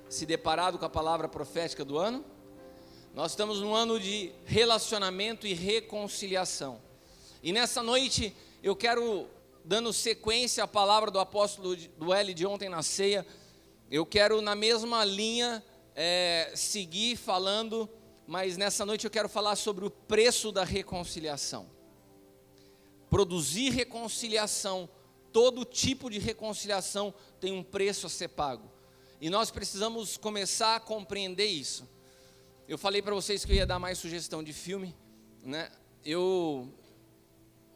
se deparado com a palavra profética do ano? Nós estamos num ano de relacionamento e reconciliação. E nessa noite eu quero, dando sequência à palavra do apóstolo do L de ontem na ceia, eu quero na mesma linha seguir falando, mas nessa noite eu quero falar sobre o preço da reconciliação. Produzir reconciliação, todo tipo de reconciliação tem um preço a ser pago. E nós precisamos começar a compreender isso. Eu falei para vocês que eu ia dar mais sugestão de filme, né? O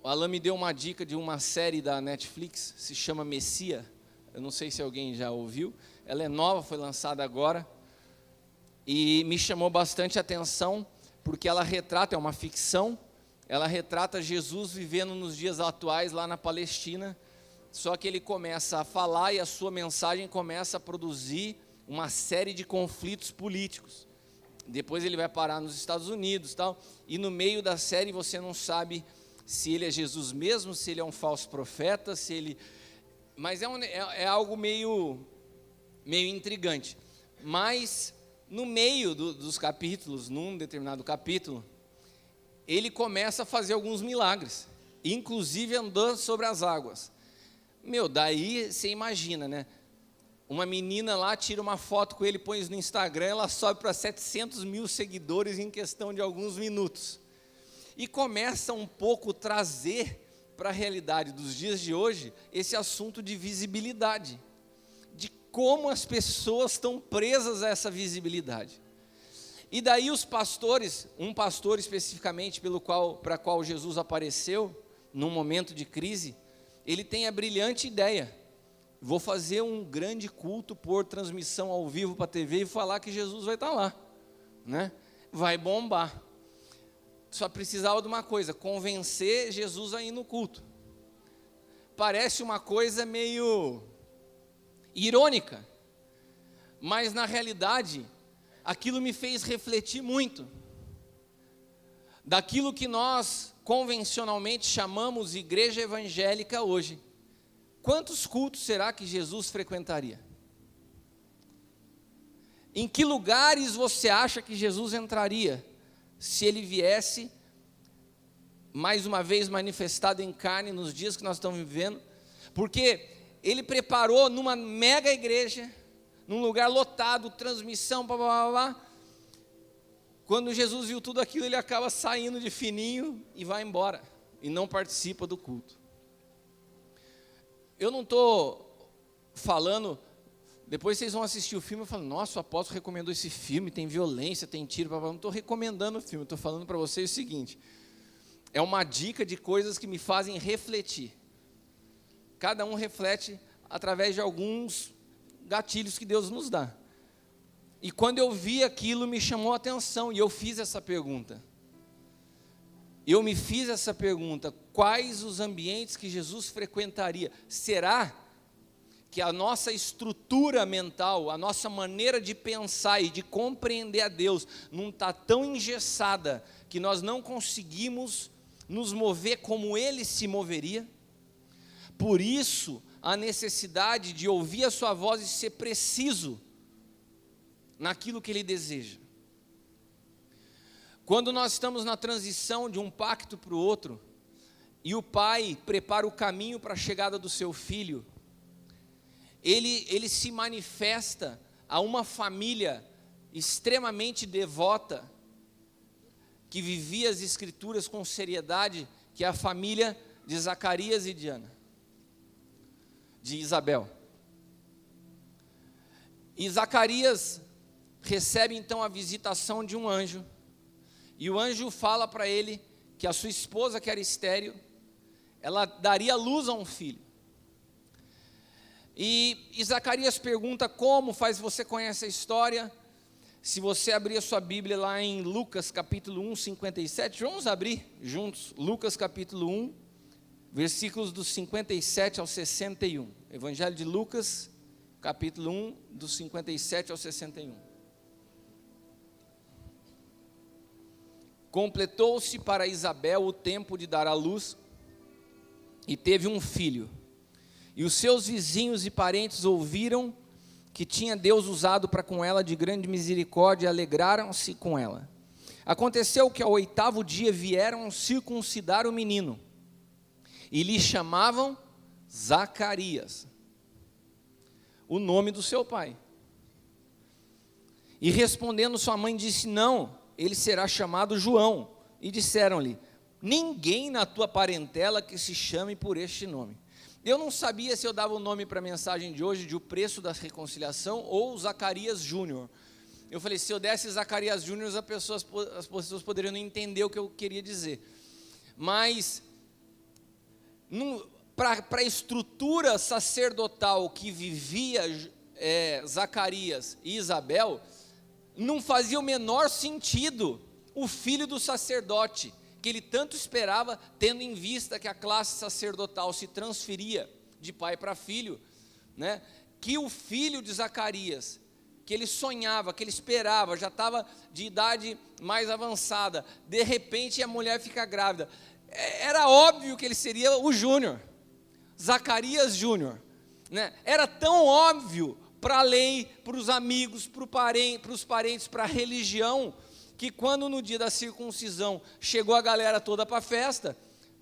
Alan me deu uma dica de uma série da Netflix, se chama Messia. Eu não sei se alguém já ouviu. Ela é nova, foi lançada agora. E me chamou bastante atenção, porque ela retrata, é uma ficção, ela retrata Jesus vivendo nos dias atuais lá na Palestina. Só que ele começa a falar e a sua mensagem começa a produzir uma série de conflitos políticos. Depois ele vai parar nos Estados Unidos, tal, e no meio da série você não sabe se ele é Jesus mesmo, se ele é um falso profeta, se ele... Mas é algo meio intrigante. Mas no meio dos capítulos, num determinado capítulo, ele começa a fazer alguns milagres, inclusive andando sobre as águas. Daí você imagina, né? Uma menina lá tira uma foto com ele, põe isso no Instagram, ela sobe para 700 mil seguidores em questão de alguns minutos. E começa um pouco trazer para a realidade dos dias de hoje esse assunto de visibilidade, de como as pessoas estão presas a essa visibilidade. E daí os pastores, um pastor especificamente para qual Jesus apareceu, num momento de crise, ele tem a brilhante ideia: vou fazer um grande culto por transmissão ao vivo para a TV e falar que Jesus vai estar lá, né? Vai bombar. Só precisava de uma coisa: convencer Jesus a ir no culto. Parece uma coisa meio irônica, mas na realidade, aquilo me fez refletir muito daquilo que nós convencionalmente chamamos igreja evangélica hoje. Quantos cultos será que Jesus frequentaria? Em que lugares você acha que Jesus entraria se ele viesse, mais uma vez manifestado em carne nos dias que nós estamos vivendo? Porque ele preparou numa mega igreja, num lugar lotado, transmissão, blá, blá, blá, blá. Quando Jesus viu tudo aquilo, ele acaba saindo de fininho e vai embora, e não participa do culto. Eu não estou falando, depois vocês vão assistir o filme e falam: nossa, o apóstolo recomendou esse filme, tem violência, tem tiro, blá, blá. Não estou recomendando o filme, estou falando para vocês o seguinte: é uma dica de coisas que me fazem refletir. Cada um reflete através de alguns gatilhos que Deus nos dá. E quando eu vi aquilo, me chamou a atenção, e eu fiz essa pergunta. Eu me fiz essa pergunta: quais os ambientes que Jesus frequentaria? Será que a nossa estrutura mental, a nossa maneira de pensar e de compreender a Deus não está tão engessada que nós não conseguimos nos mover como Ele se moveria? Por isso, a necessidade de ouvir a sua voz e ser preciso naquilo que Ele deseja. Quando nós estamos na transição de um pacto para o outro, e o pai prepara o caminho para a chegada do seu filho, ele se manifesta a uma família extremamente devota, que vivia as escrituras com seriedade, que é a família de Zacarias e de Isabel. E Zacarias recebe então a visitação de um anjo, e o anjo fala para ele que a sua esposa, que era estéril, ela daria luz a um filho. E Zacarias pergunta como, você conhece a história? Se você abrir a sua Bíblia lá em Lucas capítulo 1, 57, vamos abrir juntos, Lucas capítulo 1, versículos dos 57 ao 61, Evangelho de Lucas, capítulo 1, dos 57 ao 61. Completou-se para Isabel o tempo de dar à luz, e teve um filho. E os seus vizinhos e parentes ouviram que tinha Deus usado para com ela de grande misericórdia, e alegraram-se com ela. Aconteceu que ao 8º dia vieram circuncidar o menino, e lhe chamavam Zacarias, o nome do seu pai. E respondendo sua mãe disse: não, ele será chamado João. E disseram-lhe: ninguém na tua parentela que se chame por este nome. Eu não sabia se eu dava o nome para a mensagem de hoje de O Preço da Reconciliação ou Zacarias Júnior. Eu falei, se eu desse Zacarias Júnior, as pessoas poderiam não entender o que eu queria dizer. Mas, para a estrutura sacerdotal que vivia Zacarias e Isabel, não fazia o menor sentido o filho do sacerdote, que ele tanto esperava, tendo em vista que a classe sacerdotal se transferia de pai para filho, né? Que o filho de Zacarias, que ele sonhava, que ele esperava, já estava de idade mais avançada, de repente a mulher fica grávida. Era óbvio que ele seria o Júnior, Zacarias Júnior, né? Era tão óbvio para a lei, para os amigos, para os parentes, para a religião, que quando no dia da circuncisão chegou a galera toda para a festa,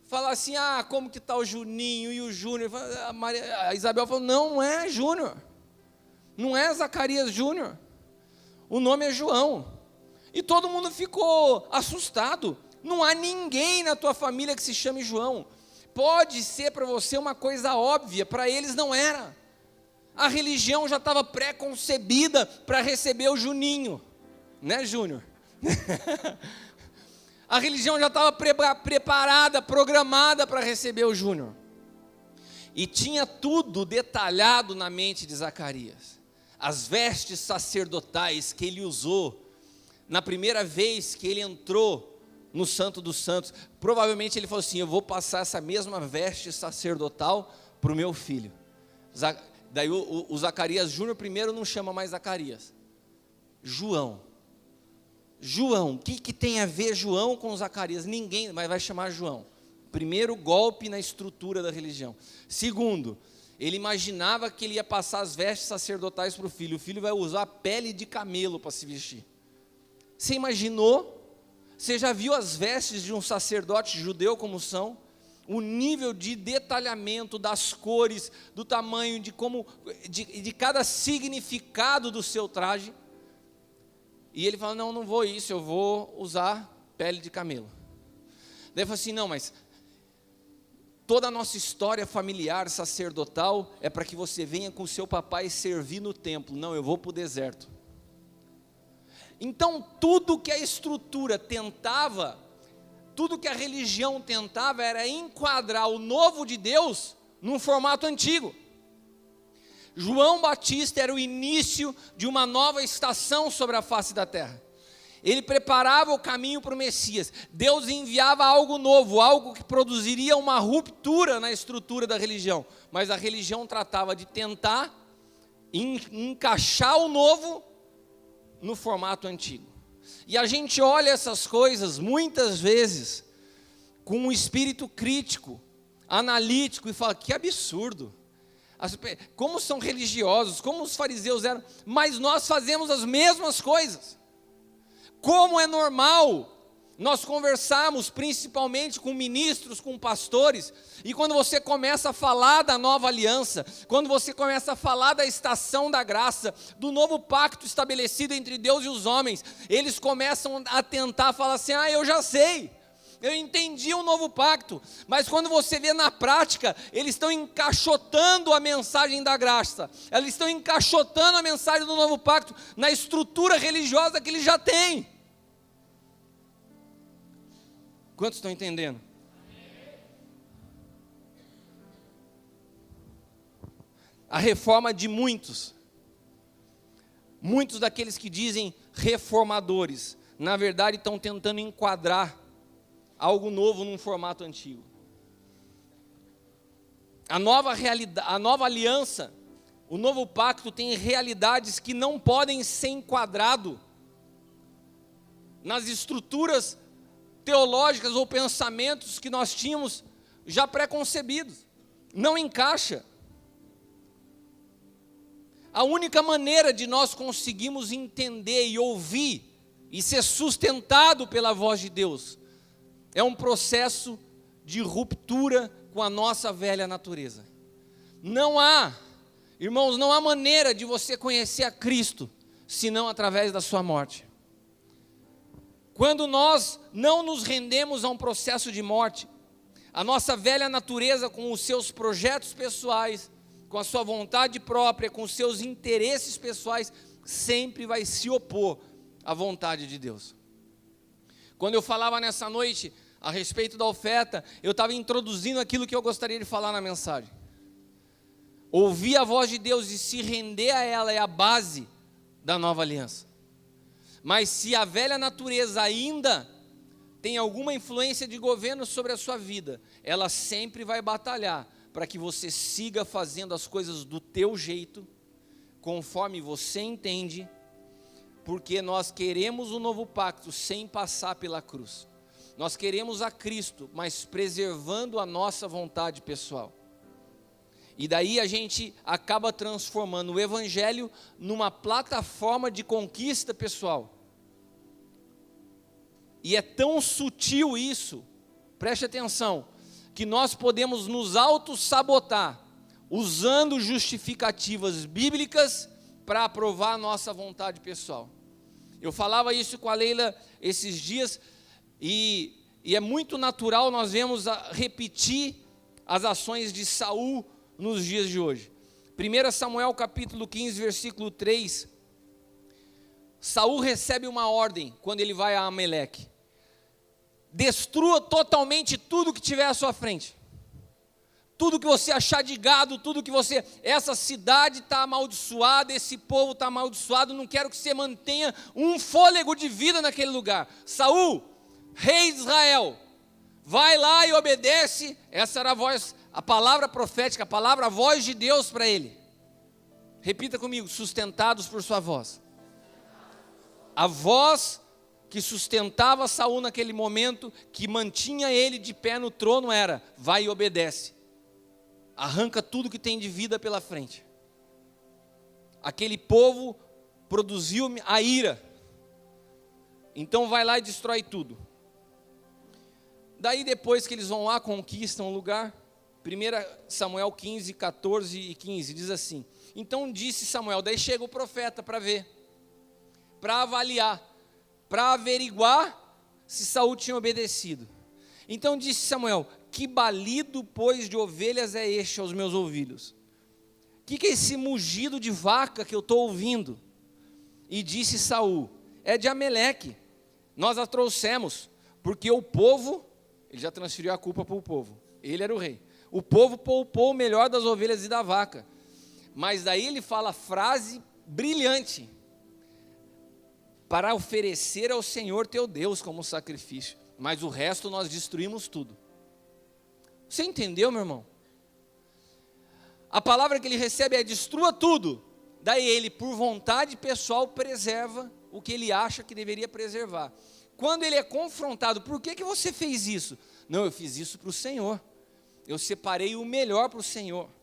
fala assim, como que está o Juninho e o Júnior? A Isabel falou, não é Júnior, não é Zacarias Júnior, o nome é João. E todo mundo ficou assustado, não há ninguém na tua família que se chame João. Pode ser para você uma coisa óbvia, para eles não era. A religião já estava pré-concebida para receber o Juninho, né, Júnior? A religião já estava preparada, programada para receber o Júnior. E tinha tudo detalhado na mente de Zacarias. As vestes sacerdotais que ele usou na primeira vez que ele entrou no Santo dos Santos. Provavelmente ele falou assim, eu vou passar essa mesma veste sacerdotal para o meu filho. Daí o Zacarias Júnior primeiro não chama mais Zacarias, João. João, o que tem a ver João com Zacarias? Ninguém, mas vai chamar João. Primeiro golpe na estrutura da religião. Segundo, ele imaginava que ele ia passar as vestes sacerdotais para o filho. O filho vai usar pele de camelo para se vestir. Você imaginou? Você já viu as vestes de um sacerdote judeu como são? O nível de detalhamento das cores, do tamanho, de cada significado do seu traje. E ele fala, não vou isso, eu vou usar pele de camelo. Daí ele fala assim, não, mas toda a nossa história familiar, sacerdotal, é para que você venha com o seu papai servir no templo. Não, eu vou para o deserto. Então tudo que a estrutura tentava, tudo que a religião tentava era enquadrar o novo de Deus num formato antigo. João Batista era o início de uma nova estação sobre a face da terra. Ele preparava o caminho para o Messias. Deus enviava algo novo, algo que produziria uma ruptura na estrutura da religião. Mas a religião tratava de tentar encaixar o novo no formato antigo. E a gente olha essas coisas muitas vezes com um espírito crítico, analítico, e fala, que absurdo. Como são religiosos, como os fariseus eram, mas nós fazemos as mesmas coisas. Como é normal nós conversarmos principalmente com ministros, com pastores, e quando você começa a falar da nova aliança, quando você começa a falar da estação da graça, do novo pacto estabelecido entre Deus e os homens, eles começam a tentar falar assim, eu já sei, eu entendi o novo pacto, mas quando você vê na prática, eles estão encaixotando a mensagem da graça, eles estão encaixotando a mensagem do novo pacto na estrutura religiosa que eles já têm. Quantos estão entendendo? A reforma de muitos daqueles que dizem reformadores, na verdade estão tentando enquadrar algo novo num formato antigo. A nova aliança, o novo pacto tem realidades que não podem ser enquadrado nas estruturas teológicas ou pensamentos que nós tínhamos já pré-concebidos. Não encaixa. A única maneira de nós conseguirmos entender e ouvir e ser sustentado pela voz de Deus é um processo de ruptura com a nossa velha natureza. Não há, irmãos, não há maneira de você conhecer a Cristo senão através da sua morte. Quando nós não nos rendemos a um processo de morte, a nossa velha natureza, com os seus projetos pessoais, com a sua vontade própria, com os seus interesses pessoais, sempre vai se opor à vontade de Deus. Quando eu falava nessa noite a respeito da oferta, eu estava introduzindo aquilo que eu gostaria de falar na mensagem. Ouvir a voz de Deus e se render a ela é a base da nova aliança. Mas se a velha natureza ainda tem alguma influência de governo sobre a sua vida, ela sempre vai batalhar para que você siga fazendo as coisas do teu jeito, conforme você entende, porque nós queremos o novo pacto sem passar pela cruz. Nós queremos a Cristo, mas preservando a nossa vontade pessoal. E daí a gente acaba transformando o Evangelho numa plataforma de conquista pessoal. E é tão sutil isso, preste atenção, que nós podemos nos auto-sabotar, usando justificativas bíblicas para aprovar a nossa vontade pessoal. Eu falava isso com a Leila esses dias, e é muito natural nós vemos repetir as ações de Saul nos dias de hoje. 1 Samuel capítulo 15, versículo 3, Saul recebe uma ordem quando ele vai a Amaleque: destrua totalmente tudo que tiver à sua frente, tudo que você achar de gado, tudo que você, essa cidade está amaldiçoada, esse povo está amaldiçoado, não quero que você mantenha um fôlego de vida naquele lugar. Saul, rei de Israel, vai lá e obedece. Essa era a voz, a palavra profética, a voz de Deus para ele. Repita comigo: sustentados por sua voz. A voz que sustentava Saul naquele momento, que mantinha ele de pé no trono, era: vai e obedece, arranca tudo que tem de vida pela frente. Aquele povo produziu a ira, então vai lá e destrói tudo. Daí depois que eles vão lá, conquistam o lugar, 1 Samuel 15, 14 e 15, diz assim: então disse Samuel, daí chega o profeta para ver, para avaliar, para averiguar se Saul tinha obedecido. Então disse Samuel: que balido, pois, de ovelhas é este aos meus ouvidos? Que é esse mugido de vaca que eu estou ouvindo? E disse Saul: é de Amaleque, nós a trouxemos, porque o povo, ele já transferiu a culpa para o povo, ele era o rei, o povo poupou o melhor das ovelhas e da vaca. Mas daí ele fala a frase brilhante: para oferecer ao Senhor teu Deus como sacrifício, mas o resto nós destruímos tudo. Você entendeu, meu irmão? A palavra que ele recebe é: destrua tudo. Daí ele, por vontade pessoal, preserva o que ele acha que deveria preservar. Quando ele é confrontado: por que você fez isso? Não, eu fiz isso para o Senhor, eu separei o melhor para o Senhor.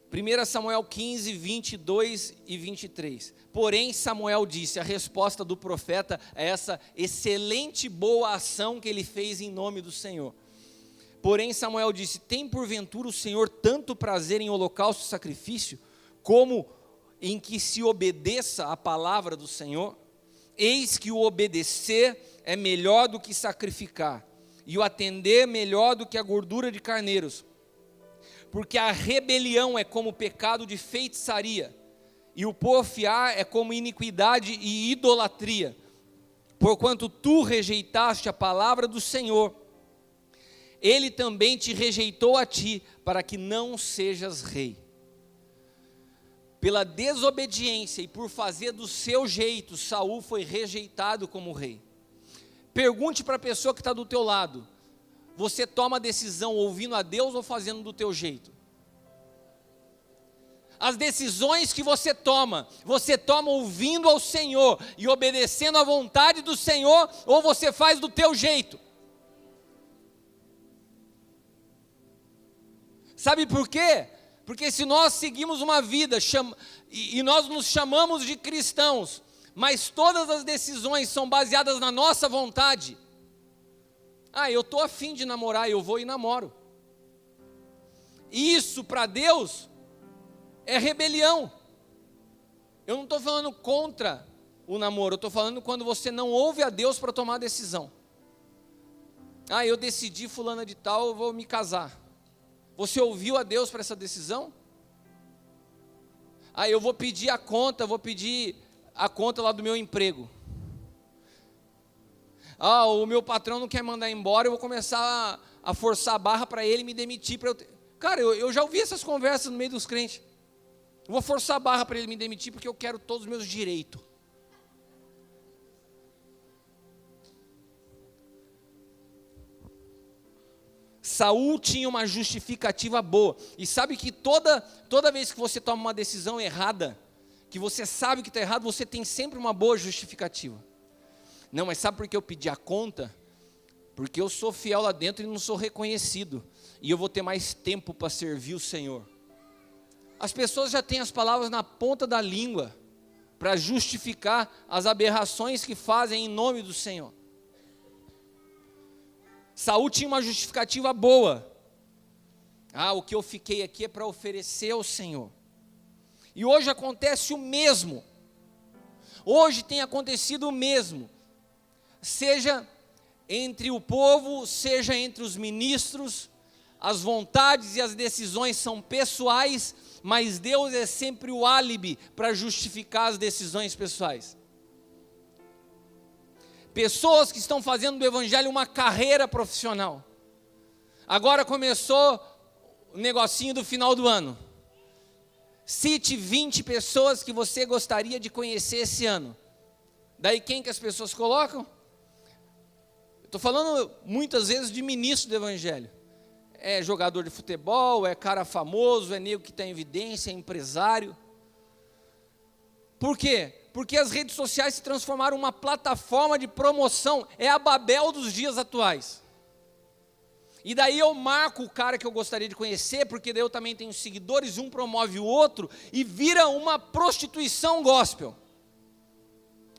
1 Samuel 15, 22 e 23. Porém Samuel disse, a resposta do profeta a essa excelente boa ação que ele fez em nome do Senhor. Porém Samuel disse: tem porventura o Senhor tanto prazer em holocausto e sacrifício, como em que se obedeça a palavra do Senhor? Eis que o obedecer é melhor do que sacrificar, e o atender melhor do que a gordura de carneiros. Porque a rebelião é como pecado de feitiçaria, e o porfiar é como iniquidade e idolatria. Porquanto tu rejeitaste a palavra do Senhor, Ele também te rejeitou a ti, para que não sejas rei. Pela desobediência e por fazer do seu jeito, Saul foi rejeitado como rei. Pergunte para a pessoa que está do teu lado: você toma a decisão ouvindo a Deus ou fazendo do teu jeito? As decisões que você toma ouvindo ao Senhor e obedecendo à vontade do Senhor, ou você faz do teu jeito? Sabe por quê? Porque se nós seguimos uma vida e nós nos chamamos de cristãos, mas todas as decisões são baseadas na nossa vontade, eu estou a fim de namorar, eu vou e namoro. Isso para Deus é rebelião. Eu não estou falando contra o namoro, eu estou falando quando você não ouve a Deus para tomar a decisão. Eu decidi, fulana de tal, eu vou me casar. Você ouviu a Deus para essa decisão? Eu vou pedir a conta lá do meu emprego. O meu patrão não quer mandar embora, eu vou começar a forçar a barra para ele me demitir. Cara, eu já ouvi essas conversas no meio dos crentes. Eu vou forçar a barra para ele me demitir porque eu quero todos os meus direitos. Saul tinha uma justificativa boa. E sabe que toda vez que você toma uma decisão errada, que você sabe que está errado, você tem sempre uma boa justificativa. Não, mas sabe por que eu pedi a conta? Porque eu sou fiel lá dentro e não sou reconhecido. E eu vou ter mais tempo para servir o Senhor. As pessoas já têm as palavras na ponta da língua para justificar as aberrações que fazem em nome do Senhor. Saul tinha uma justificativa boa. O que eu fiquei aqui é para oferecer ao Senhor. E hoje acontece o mesmo. Hoje tem acontecido o mesmo. Seja entre o povo, seja entre os ministros, as vontades e as decisões são pessoais, mas Deus é sempre o álibi para justificar as decisões pessoais. Pessoas que estão fazendo do evangelho uma carreira profissional. Agora começou o negocinho do final do ano. Cite 20 pessoas que você gostaria de conhecer esse ano. Daí quem que as pessoas colocam? Estou falando muitas vezes de ministro do evangelho. É jogador de futebol, é cara famoso, é nego que está em evidência, é empresário. Por quê? Porque as redes sociais se transformaram em uma plataforma de promoção. É a Babel dos dias atuais. E daí eu marco o cara que eu gostaria de conhecer, porque daí eu também tenho seguidores, um promove o outro, e vira uma prostituição gospel.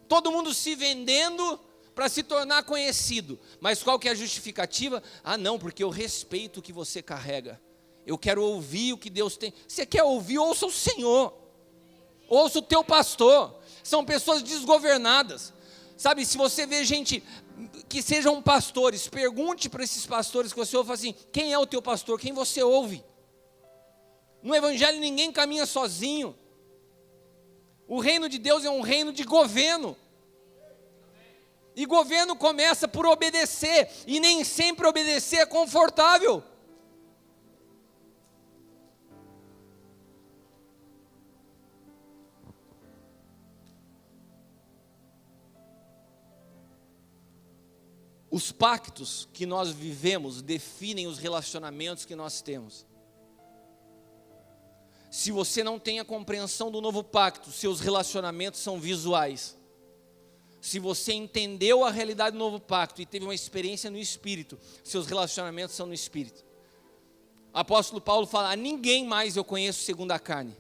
Todo mundo se vendendo para se tornar conhecido. Mas qual que é a justificativa? Não, porque eu respeito o que você carrega. Eu quero ouvir o que Deus tem. Você quer ouvir? Ouça o Senhor. Ouça o teu pastor. São pessoas desgovernadas. Sabe, se você vê gente que sejam pastores, pergunte para esses pastores que você ouve assim: quem é o teu pastor? Quem você ouve? No evangelho ninguém caminha sozinho. O reino de Deus é um reino de governo. E governo começa por obedecer, e nem sempre obedecer é confortável. Os pactos que nós vivemos definem os relacionamentos que nós temos. Se você não tem a compreensão do novo pacto, seus relacionamentos são visuais. Se você entendeu a realidade do novo pacto e teve uma experiência no Espírito, seus relacionamentos são no Espírito. O apóstolo Paulo fala: a ninguém mais eu conheço segundo a carne.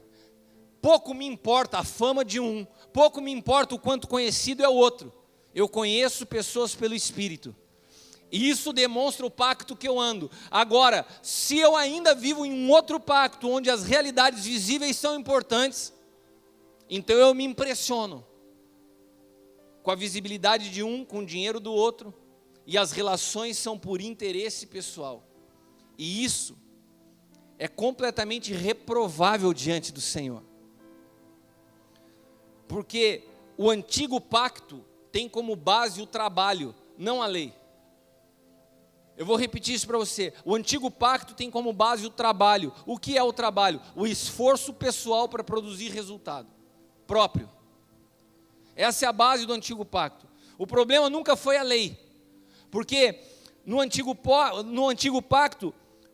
Pouco me importa a fama de um, pouco me importa o quanto conhecido é o outro. Eu conheço pessoas pelo Espírito. E isso demonstra o pacto que eu ando. Agora, se eu ainda vivo em um outro pacto, onde as realidades visíveis são importantes, então eu me impressiono com a visibilidade de um, com o dinheiro do outro, e as relações são por interesse pessoal. E isso é completamente reprovável diante do Senhor. Porque o antigo pacto tem como base o trabalho, não a lei. Eu vou repetir isso para você. O antigo pacto tem como base o trabalho. O que é o trabalho? O esforço pessoal para produzir resultado próprio. Essa é a base do antigo pacto. O problema nunca foi a lei. Porque no antigo pacto,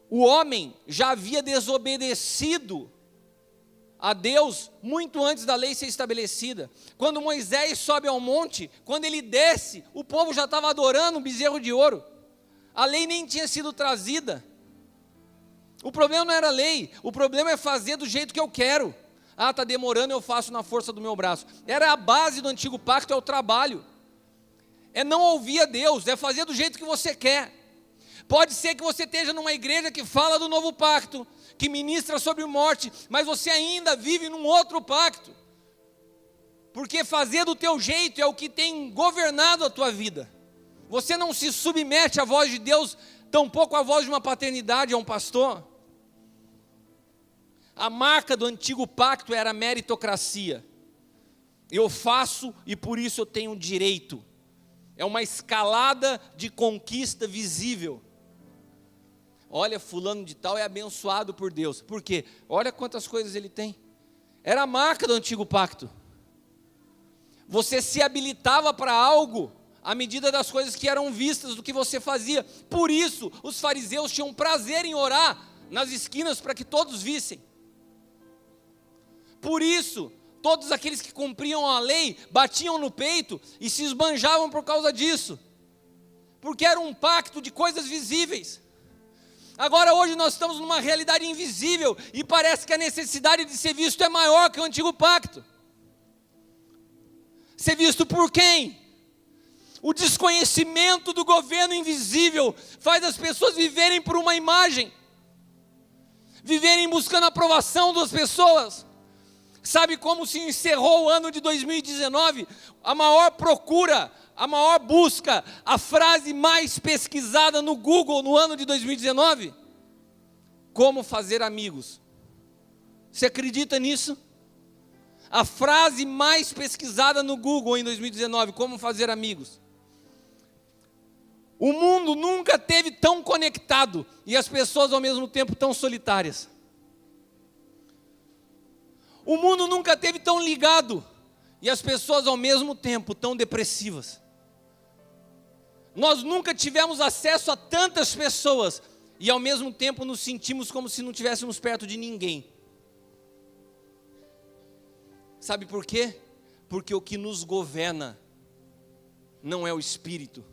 o homem já havia desobedecido a Deus muito antes da lei ser estabelecida. Quando Moisés sobe ao monte, quando ele desce, o povo já estava adorando um bezerro de ouro. A lei nem tinha sido trazida. O problema não era a lei, o problema é fazer do jeito que eu quero. Ah, está demorando, eu faço na força do meu braço. Era a base do antigo pacto, é o trabalho. É não ouvir a Deus, é fazer do jeito que você quer. Pode ser que você esteja numa igreja que fala do novo pacto, que ministra sobre morte, mas você ainda vive num outro pacto. Porque fazer do teu jeito é o que tem governado a tua vida. Você não se submete à voz de Deus, tampouco à voz de uma paternidade, a um pastor. A marca do antigo pacto era a meritocracia. Eu faço e por isso eu tenho direito. É uma escalada de conquista visível. Olha, fulano de tal é abençoado por Deus. Por quê? Olha quantas coisas ele tem. Era a marca do antigo pacto. Você se habilitava para algo à medida das coisas que eram vistas, do que você fazia. Por isso, os fariseus tinham prazer em orar nas esquinas para que todos vissem. Por isso, todos aqueles que cumpriam a lei batiam no peito e se esbanjavam por causa disso, porque era um pacto de coisas visíveis. Agora hoje nós estamos numa realidade invisível e parece que a necessidade de ser visto é maior que o antigo pacto. Ser visto por quem? O desconhecimento do governo invisível faz as pessoas viverem por uma imagem, viverem buscando a aprovação das pessoas. Sabe como se encerrou o ano de 2019? A maior procura, a maior busca, a frase mais pesquisada no Google no ano de 2019? Como fazer amigos. Você acredita nisso? A frase mais pesquisada no Google em 2019, como fazer amigos. O mundo nunca esteve tão conectado e as pessoas ao mesmo tempo tão solitárias. O mundo nunca esteve tão ligado e as pessoas ao mesmo tempo tão depressivas. Nós nunca tivemos acesso a tantas pessoas e ao mesmo tempo nos sentimos como se não estivéssemos perto de ninguém. Sabe por quê? Porque o que nos governa não é o espírito,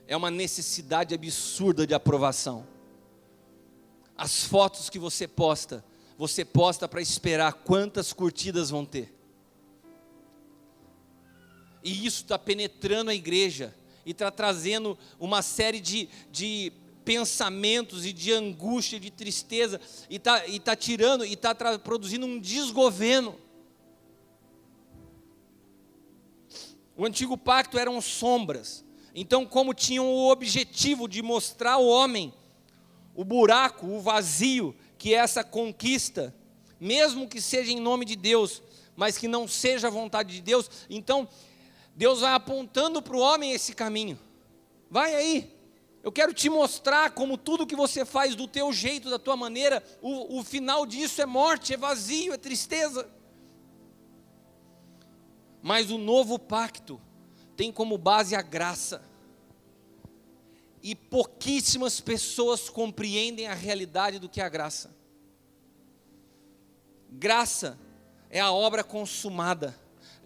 é uma necessidade absurda de aprovação. As fotos que você posta para esperar quantas curtidas vão ter. E isso está penetrando a igreja e está trazendo uma série de pensamentos e de angústia, de tristeza, e está tirando, e está produzindo um desgoverno. O antigo pacto eram sombras. Então, como tinham o objetivo de mostrar ao homem o buraco, o vazio, que é essa conquista, mesmo que seja em nome de Deus, mas que não seja a vontade de Deus, então Deus vai apontando para o homem esse caminho. Vai aí, eu quero te mostrar como tudo que você faz do teu jeito, da tua maneira, o final disso é morte, é vazio, é tristeza. Mas o novo pacto tem como base a graça. E pouquíssimas pessoas compreendem a realidade do que é a graça. Graça é a obra consumada.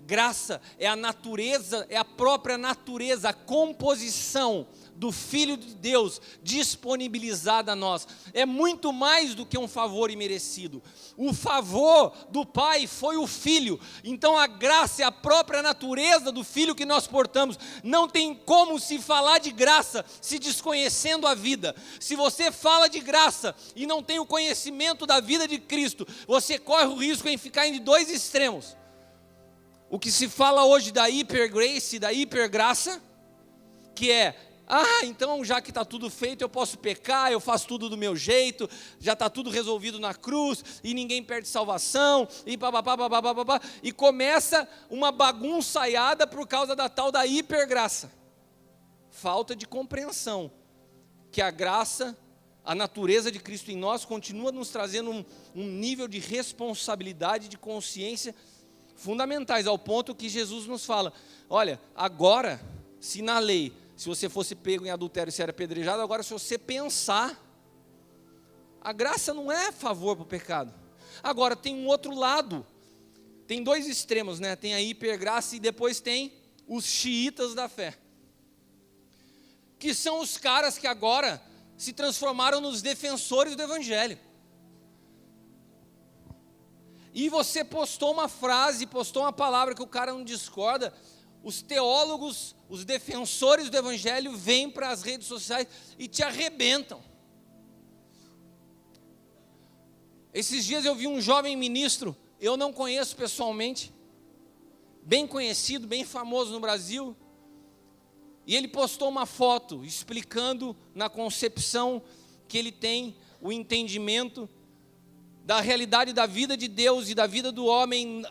Graça é a natureza, é a própria natureza, a composição do Filho de Deus disponibilizada a nós. É muito mais do que um favor imerecido. O favor do Pai foi o Filho. Então a graça é a própria natureza do Filho que nós portamos. Não tem como se falar de graça se desconhecendo a vida. Se você fala de graça e não tem o conhecimento da vida de Cristo, você corre o risco em ficar em dois extremos. O que se fala hoje da hipergrace, da hipergraça, que é, então já que está tudo feito, eu posso pecar, eu faço tudo do meu jeito, já está tudo resolvido na cruz, e ninguém perde salvação, e papapá, e começa uma bagunçaiada por causa da tal da hipergraça. Falta de compreensão, que a graça, a natureza de Cristo em nós, continua nos trazendo um nível de responsabilidade, de consciência fundamentais, ao ponto que Jesus nos fala, olha, agora, se na lei, se você fosse pego em adultério e se era apedrejado, agora se você pensar, a graça não é favor para o pecado. Agora tem um outro lado, tem dois extremos, né? Tem a hipergraça e depois tem os xiitas da fé, que são os caras que agora se transformaram nos defensores do Evangelho. E você postou uma frase, postou uma palavra que o cara não discorda, os teólogos, os defensores do Evangelho vêm para as redes sociais e te arrebentam. Esses dias eu vi um jovem ministro, eu não conheço pessoalmente, bem conhecido, bem famoso no Brasil, e ele postou uma foto explicando na concepção que ele tem, o entendimento da realidade da vida de Deus e da vida do homem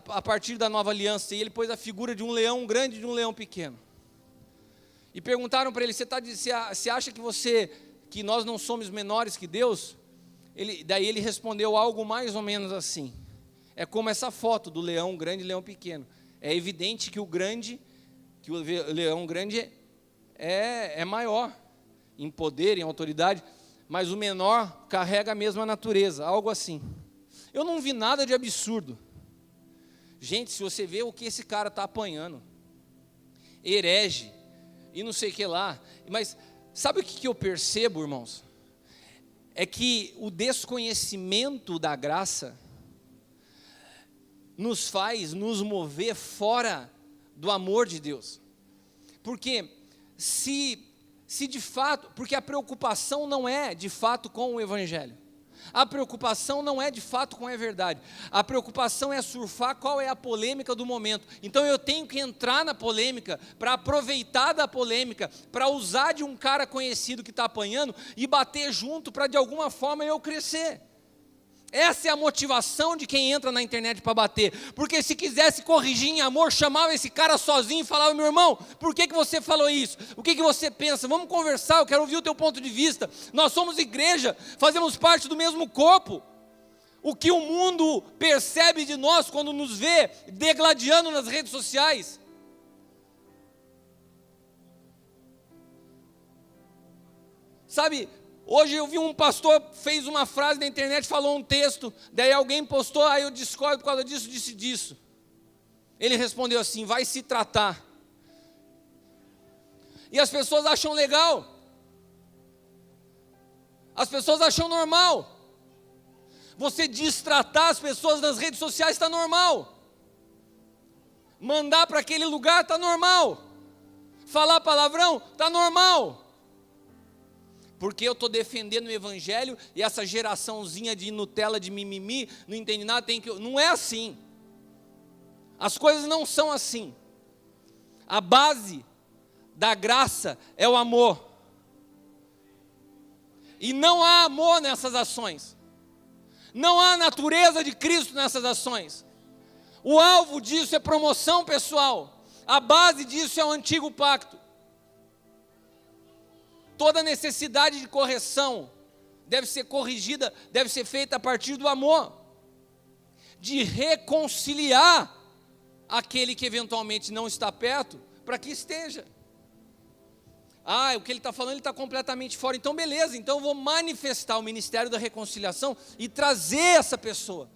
a partir da nova aliança. E ele pôs a figura de um leão grande e de um leão pequeno. E perguntaram para ele, você acha que nós não somos menores que Deus? Daí ele respondeu algo mais ou menos assim. É como essa foto do leão grande e leão pequeno. É evidente que o leão grande é maior em poder, em autoridade, mas o menor carrega a mesma natureza, algo assim. Eu não vi nada de absurdo. Gente, se você vê o que esse cara está apanhando, herege, e não sei o que lá, mas sabe o que eu percebo, irmãos? É que o desconhecimento da graça nos faz nos mover fora do amor de Deus. Porque se de fato, porque a preocupação não é de fato com o Evangelho, a preocupação não é de fato com a verdade, a preocupação é surfar qual é a polêmica do momento. Então eu tenho que entrar na polêmica, para aproveitar da polêmica, para usar de um cara conhecido que está apanhando e bater junto para de alguma forma eu crescer. Essa é a motivação de quem entra na internet para bater, porque se quisesse corrigir em amor, chamava esse cara sozinho e falava, meu irmão, por que você falou isso? O que você pensa? Vamos conversar, eu quero ouvir o teu ponto de vista. Nós somos igreja, fazemos parte do mesmo corpo. O que o mundo percebe de nós quando nos vê degladiando nas redes sociais? Sabe, hoje eu vi um pastor, fez uma frase na internet, falou um texto, daí alguém postou, eu discordo por causa disso, disso. Ele respondeu assim, vai se tratar. E as pessoas acham legal. As pessoas acham normal. Você destratar as pessoas nas redes sociais está normal. Mandar para aquele lugar está normal. Falar palavrão está normal. Porque eu estou defendendo o Evangelho e essa geraçãozinha de Nutella, de mimimi, não entende nada, não é assim. As coisas não são assim. A base da graça é o amor. E não há amor nessas ações. Não há natureza de Cristo nessas ações. O alvo disso é promoção pessoal. A base disso é o antigo pacto. Toda necessidade de correção deve ser corrigida, deve ser feita a partir do amor, de reconciliar aquele que eventualmente não está perto, para que esteja. O que ele está falando, ele está completamente fora, então beleza, então eu vou manifestar o ministério da reconciliação e trazer essa pessoa.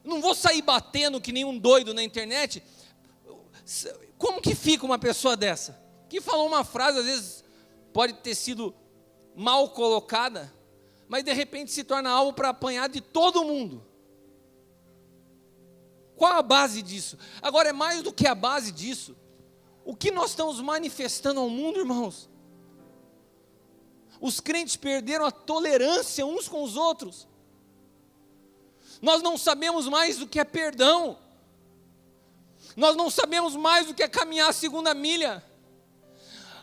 Não vou sair batendo que nem um doido na internet. Como que fica uma pessoa dessa? Que falou uma frase, às vezes, pode ter sido mal colocada, mas de repente se torna alvo para apanhar de todo mundo. Qual a base disso? Agora é mais do que a base disso. O que nós estamos manifestando ao mundo, irmãos? Os crentes perderam a tolerância uns com os outros. Nós não sabemos mais do que é perdão. Nós não sabemos mais do que é caminhar a segunda milha.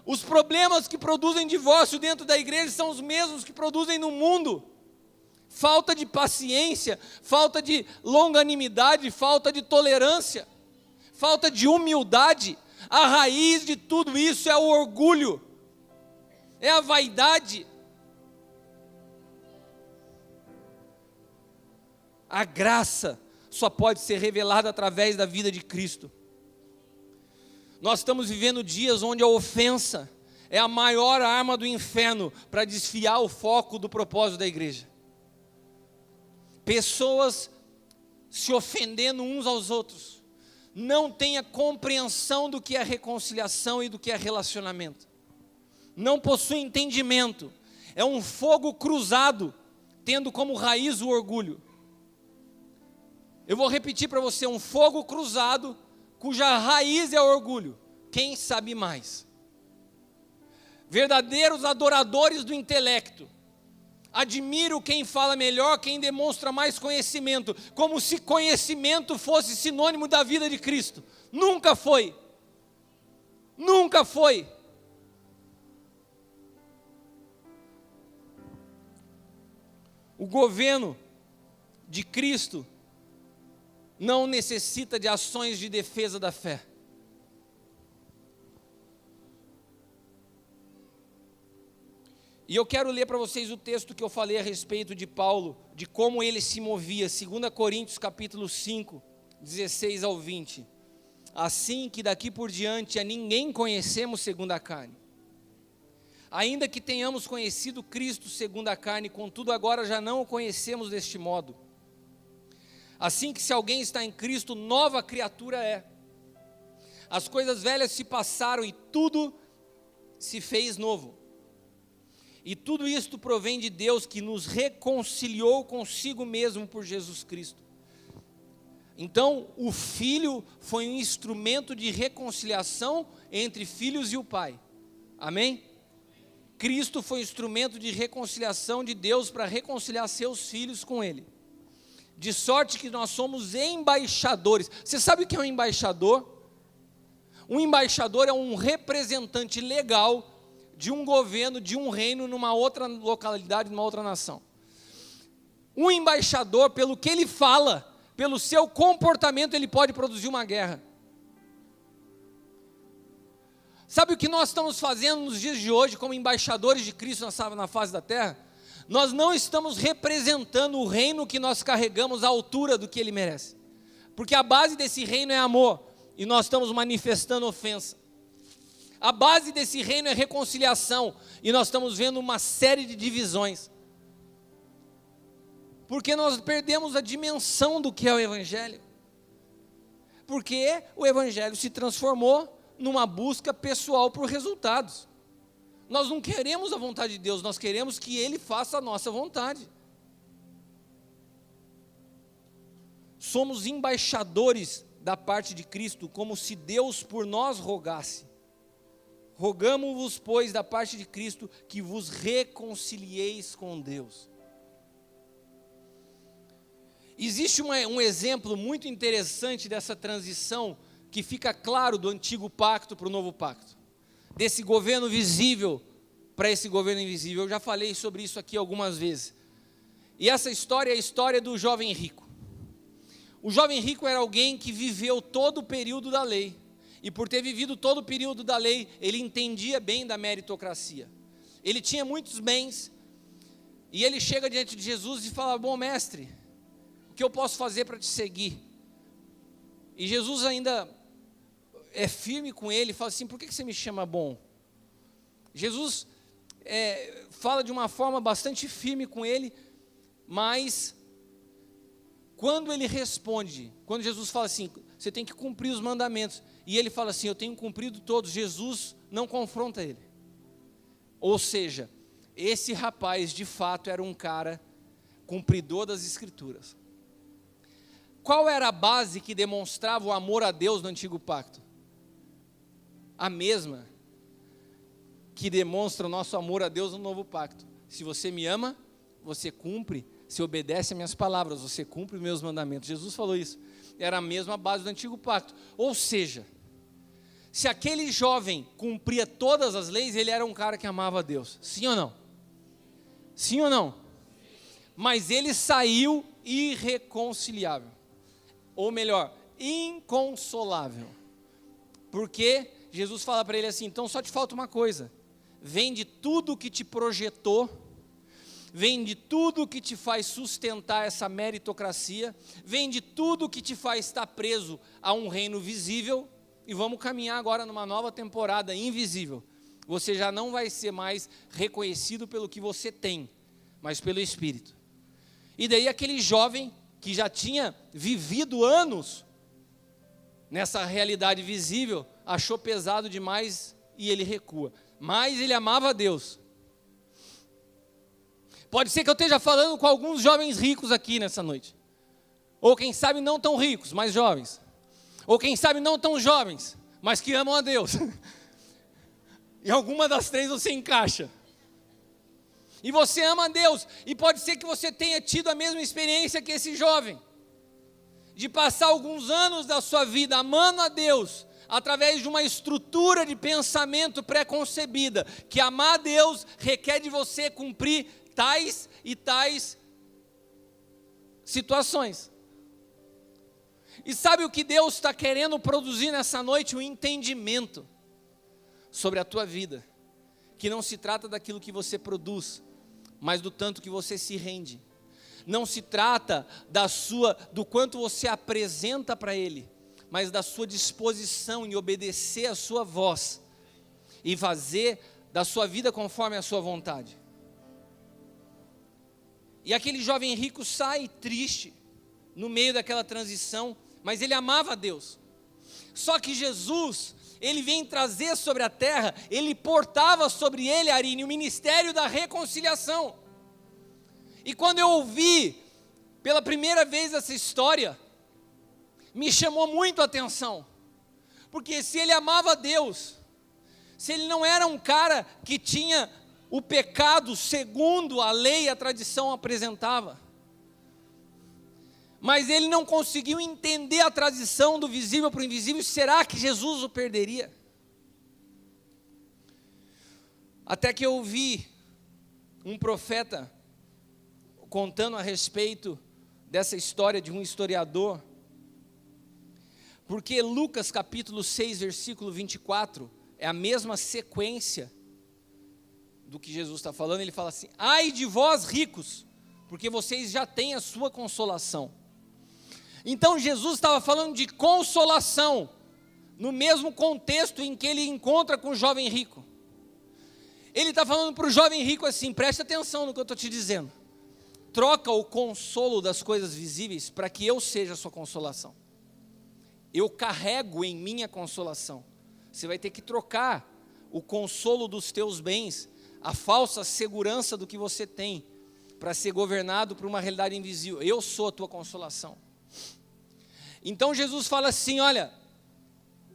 Os problemas que produzem divórcio dentro da igreja são os mesmos que produzem no mundo. Falta de paciência, falta de longanimidade, falta de tolerância, falta de humildade. A raiz de tudo isso é o orgulho, é a vaidade. A graça só pode ser revelada através da vida de Cristo. Nós estamos vivendo dias onde a ofensa é a maior arma do inferno para desviar o foco do propósito da igreja. Pessoas se ofendendo uns aos outros, não têm a compreensão do que é reconciliação e do que é relacionamento, não possuem entendimento. é um fogo cruzado, tendo como raiz o orgulho. Eu vou repetir para você, um fogo cruzado, cuja raiz é o orgulho. Quem sabe mais? Verdadeiros adoradores do intelecto. Admiro quem fala melhor, quem demonstra mais conhecimento, como se conhecimento fosse sinônimo da vida de Cristo. Nunca foi. Nunca foi. O governo de Cristo não necessita de ações de defesa da fé. E eu quero ler para vocês o texto que eu falei a respeito de Paulo, de como ele se movia, 2 Coríntios capítulo 5, 16 ao 20. Assim que daqui por diante a ninguém conhecemos segundo a carne. Ainda que tenhamos conhecido Cristo segundo a carne, contudo agora já não o conhecemos deste modo. Assim que se alguém está em Cristo, nova criatura é. As coisas velhas se passaram e tudo se fez novo. E tudo isto provém de Deus, que nos reconciliou consigo mesmo por Jesus Cristo. Então, o Filho foi um instrumento de reconciliação entre filhos e o Pai. Amém? Cristo foi um instrumento de reconciliação de Deus para reconciliar seus filhos com Ele. De sorte que nós somos embaixadores. Você sabe o que é um embaixador? Um embaixador é um representante legal de um governo, de um reino, numa outra localidade, numa outra nação. Um embaixador, pelo que ele fala, pelo seu comportamento, ele pode produzir uma guerra. Sabe o que nós estamos fazendo nos dias de hoje, como embaixadores de Cristo na face da terra? Nós não estamos representando o reino que nós carregamos à altura do que ele merece. Porque a base desse reino é amor, e nós estamos manifestando ofensa. A base desse reino é reconciliação, e nós estamos vendo uma série de divisões. Porque nós perdemos a dimensão do que é o Evangelho. Porque o Evangelho se transformou numa busca pessoal por resultados. Nós não queremos a vontade de Deus, nós queremos que Ele faça a nossa vontade. Somos embaixadores da parte de Cristo, como se Deus por nós rogasse. Rogamo-vos, pois, da parte de Cristo, que vos reconcilieis com Deus. Existe um exemplo muito interessante dessa transição, que fica claro do antigo pacto para o novo pacto. Desse governo visível para esse governo invisível. Eu já falei sobre isso aqui algumas vezes. E essa história é a história do jovem rico. O jovem rico era alguém que viveu todo o período da lei. E por ter vivido todo o período da lei, ele entendia bem da meritocracia. Ele tinha muitos bens, e ele chega diante de Jesus e fala: bom mestre, o que eu posso fazer para te seguir? E Jesus ainda é firme com ele, fala assim: por que você me chama bom? Jesus fala de uma forma bastante firme com ele, mas quando ele responde, quando Jesus fala assim, você tem que cumprir os mandamentos, e ele fala assim, eu tenho cumprido todos, Jesus não confronta ele. Ou seja, esse rapaz de fato era um cara cumpridor das Escrituras. Qual era a base que demonstrava o amor a Deus no antigo pacto? A mesma que demonstra o nosso amor a Deus no novo pacto. Se você me ama, você cumpre, se obedece às minhas palavras, você cumpre os meus mandamentos. Jesus falou isso. Era a mesma base do antigo pacto. Ou seja, se aquele jovem cumpria todas as leis, ele era um cara que amava a Deus. Sim ou não? Sim ou não? Mas ele saiu irreconciliável. Ou melhor, inconsolável. Porque Jesus fala para ele assim, então só te falta uma coisa. Vende tudo que te projetou, vende tudo que te faz sustentar essa meritocracia, vende tudo que te faz estar preso a um reino visível, e vamos caminhar agora numa nova temporada invisível. Você já não vai ser mais reconhecido pelo que você tem, mas pelo Espírito. E daí aquele jovem que já tinha vivido anos nessa realidade visível, achou pesado demais e ele recua. Mas ele amava a Deus. Pode ser que eu esteja falando com alguns jovens ricos aqui nessa noite. Ou quem sabe não tão ricos, mas jovens. Ou quem sabe não tão jovens, mas que amam a Deus. Em alguma das três você encaixa. E você ama a Deus. E pode ser que você tenha tido a mesma experiência que esse jovem. De passar alguns anos da sua vida amando a Deus, através de uma estrutura de pensamento pré-concebida, que amar a Deus requer de você cumprir tais e tais situações. E sabe o que Deus está querendo produzir nessa noite? Um entendimento sobre a tua vida, que não se trata daquilo que você produz, mas do tanto que você se rende. Não se trata do quanto você apresenta para Ele, mas da sua disposição em obedecer a sua voz e fazer da sua vida conforme a sua vontade. E aquele jovem rico sai triste no meio daquela transição, mas ele amava a Deus. Só que Jesus, ele vem trazer sobre a terra, ele portava sobre ele, Arine, o ministério da reconciliação. E quando eu ouvi pela primeira vez essa história, me chamou muito a atenção, porque se ele amava a Deus, se ele não era um cara que tinha o pecado segundo a lei e a tradição apresentava, mas ele não conseguiu entender a transição do visível para o invisível, será que Jesus o perderia? Até que eu ouvi um profeta contando a respeito dessa história de um historiador, porque Lucas capítulo 6, versículo 24, é a mesma sequência do que Jesus está falando. Ele fala assim: ai de vós ricos, porque vocês já têm a sua consolação. Então Jesus estava falando de consolação, no mesmo contexto em que ele encontra com o jovem rico. Ele está falando para o jovem rico assim: preste atenção no que eu estou te dizendo. Troca o consolo das coisas visíveis para que eu seja a sua consolação. Eu carrego em mim a consolação. Você vai ter que trocar o consolo dos teus bens, a falsa segurança do que você tem, para ser governado por uma realidade invisível. Eu sou a tua consolação. Então Jesus fala assim, olha,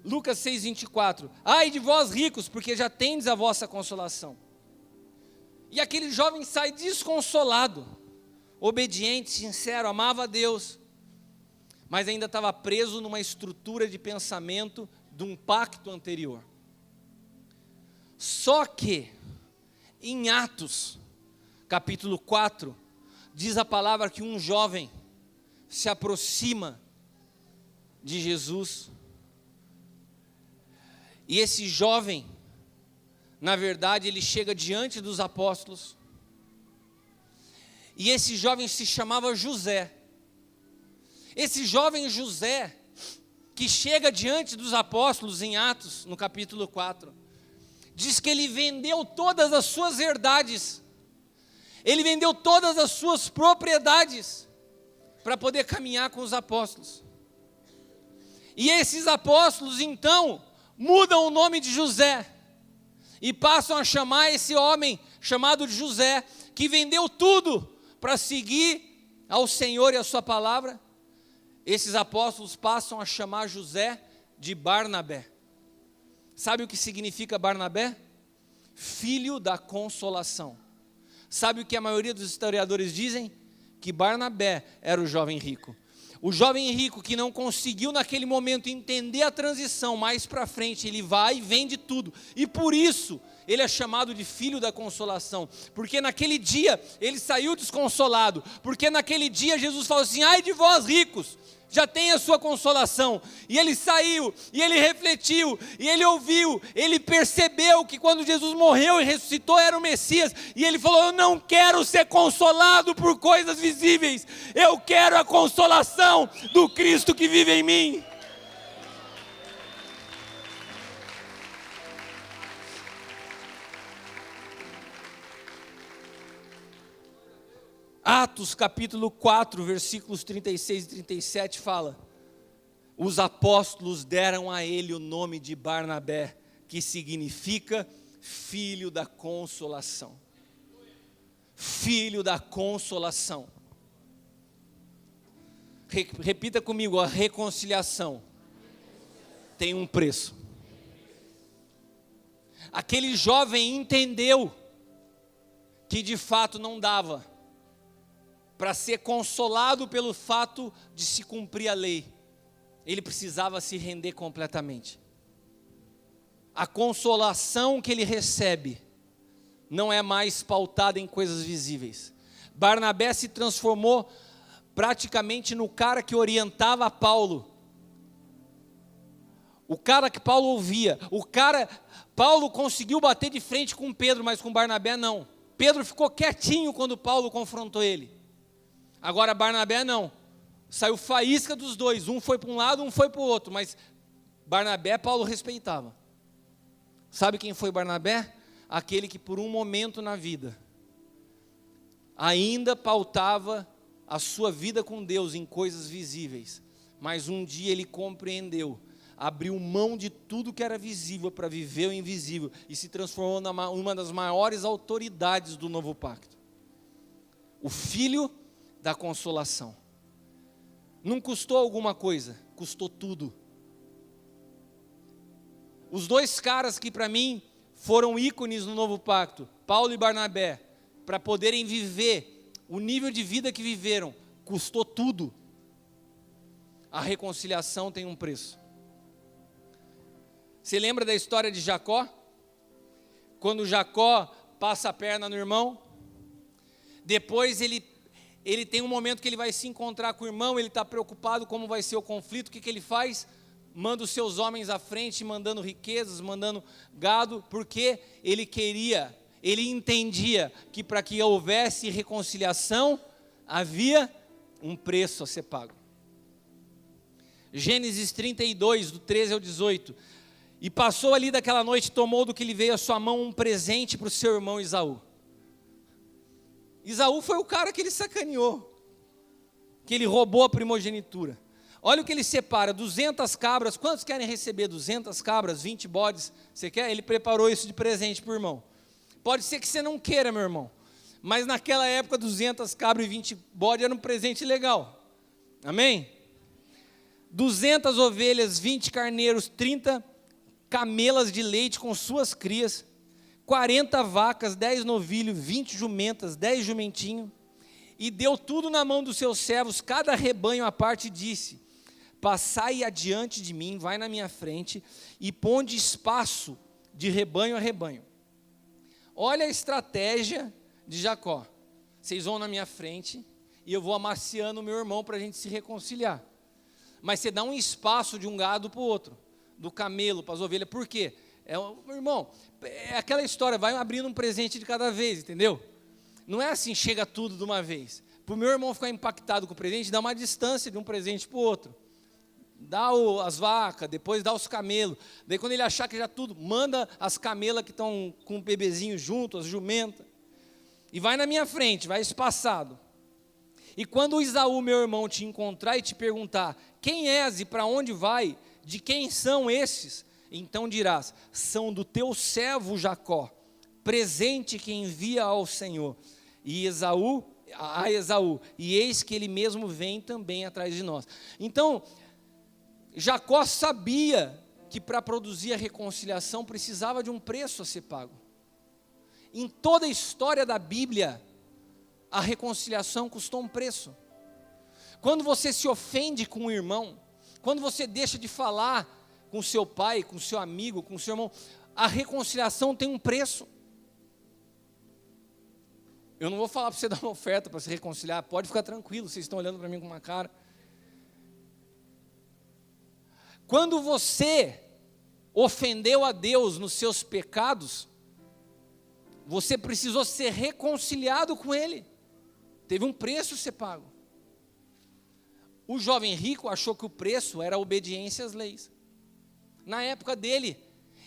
Lucas 6, 24, ai de vós ricos, porque já tendes a vossa consolação. E aquele jovem sai desconsolado, obediente, sincero, amava a Deus, mas ainda estava preso numa estrutura de pensamento de um pacto anterior. Só que, em Atos, capítulo 4, diz a palavra que um jovem se aproxima de Jesus, e esse jovem, na verdade, ele chega diante dos apóstolos, e esse jovem se chamava José. Esse jovem José, que chega diante dos apóstolos em Atos, no capítulo 4, diz que ele vendeu todas as suas herdades, ele vendeu todas as suas propriedades, para poder caminhar com os apóstolos. E esses apóstolos, então, mudam o nome de José, e passam a chamar esse homem, chamado de José, que vendeu tudo, para seguir ao Senhor e a sua palavra. Esses apóstolos passam a chamar José de Barnabé. Sabe o que significa Barnabé? Filho da consolação. Sabe o que a maioria dos historiadores dizem? Que Barnabé era o jovem rico. O jovem rico que não conseguiu naquele momento entender a transição, mais para frente ele vai e vende tudo. E por isso ele é chamado de filho da consolação. Porque naquele dia ele saiu desconsolado. Porque naquele dia Jesus falou assim, ai de vós ricos, já tem a sua consolação. E ele saiu, e ele refletiu, e ele ouviu, ele percebeu que quando Jesus morreu e ressuscitou era o Messias, e ele falou, eu não quero ser consolado por coisas visíveis, eu quero a consolação do Cristo que vive em mim. Atos capítulo 4, versículos 36 e 37 fala, os apóstolos deram a ele o nome de Barnabé, que significa filho da consolação. filho da consolação. Repita comigo, a reconciliação tem um preço. Aquele jovem entendeu que de fato não dava para ser consolado pelo fato de se cumprir a lei. Ele precisava se render completamente. A consolação que ele recebe não é mais pautada em coisas visíveis. Barnabé se transformou praticamente no cara que orientava Paulo. O cara que Paulo ouvia. Paulo conseguiu bater de frente com Pedro, mas com Barnabé não. Pedro ficou quietinho quando Paulo confrontou ele. Agora Barnabé não. Saiu faísca dos dois. Um foi para um lado, um foi para o outro. Mas Barnabé, Paulo respeitava. Sabe quem foi Barnabé? Aquele que por um momento na vida ainda pautava a sua vida com Deus em coisas visíveis. Mas um dia ele compreendeu, abriu mão de tudo que era visível para viver o invisível e se transformou numa das maiores autoridades do novo pacto. O filho da consolação. Não custou alguma coisa, custou tudo. Os dois caras que para mim foram ícones no novo pacto, Paulo e Barnabé, para poderem viver o nível de vida que viveram, custou tudo. A reconciliação tem um preço. Você lembra da história de Jacó? Quando Jacó passa a perna no irmão, depois ele tem um momento que ele vai se encontrar com o irmão, ele está preocupado como vai ser o conflito, o que ele faz? Manda os seus homens à frente, mandando riquezas, mandando gado, porque ele entendia que para que houvesse reconciliação, havia um preço a ser pago. Gênesis 32, do 13 ao 18. E passou ali daquela noite, tomou do que lhe veio à sua mão um presente para o seu irmão Esaú. Esaú foi o cara que ele sacaneou, que ele roubou a primogenitura. Olha o que ele separa, 200 cabras, quantos querem receber 200 cabras, 20 bodes? Você quer? Ele preparou isso de presente para o irmão. Pode ser que você não queira, meu irmão, mas naquela época 200 cabras e 20 bodes era um presente legal. Amém? 200 ovelhas, 20 carneiros, 30 camelas de leite com suas crias, 40 vacas, 10 novilhos, 20 jumentas, 10 jumentinhos, e deu tudo na mão dos seus servos, cada rebanho à parte, e disse: passai adiante de mim, vai na minha frente, e ponde espaço de rebanho a rebanho. Olha a estratégia de Jacó. Vocês vão na minha frente, e eu vou amaciando o meu irmão para a gente se reconciliar. Mas você dá um espaço de um gado para o outro, do camelo para as ovelhas. Por quê? Irmão, é aquela história, vai abrindo um presente de cada vez, entendeu? Não é assim, chega tudo de uma vez. Para o meu irmão ficar impactado com o presente, dá uma distância de um presente para o outro. Dá as vacas, depois dá os camelos. Daí quando ele achar que já tudo, manda as camelas que estão com o bebezinho junto, as jumentas. E vai na minha frente, vai espaçado. E quando o Esaú, meu irmão, te encontrar e te perguntar: quem és e para onde vai? De quem são esses? Então dirás: são do teu servo Jacó, presente que envia ao Senhor. E Esaú, e eis que ele mesmo vem também atrás de nós. Então, Jacó sabia que para produzir a reconciliação precisava de um preço a ser pago. Em toda a história da Bíblia, a reconciliação custou um preço. Quando você se ofende com um irmão, quando você deixa de falar com seu pai, com seu amigo, com seu irmão, a reconciliação tem um preço. Eu não vou falar para você dar uma oferta para se reconciliar, pode ficar tranquilo, vocês estão olhando para mim com uma cara. Quando você ofendeu a Deus nos seus pecados, você precisou ser reconciliado com Ele. Teve um preço a ser pago. O jovem rico achou que o preço era a obediência às leis. Na época dele,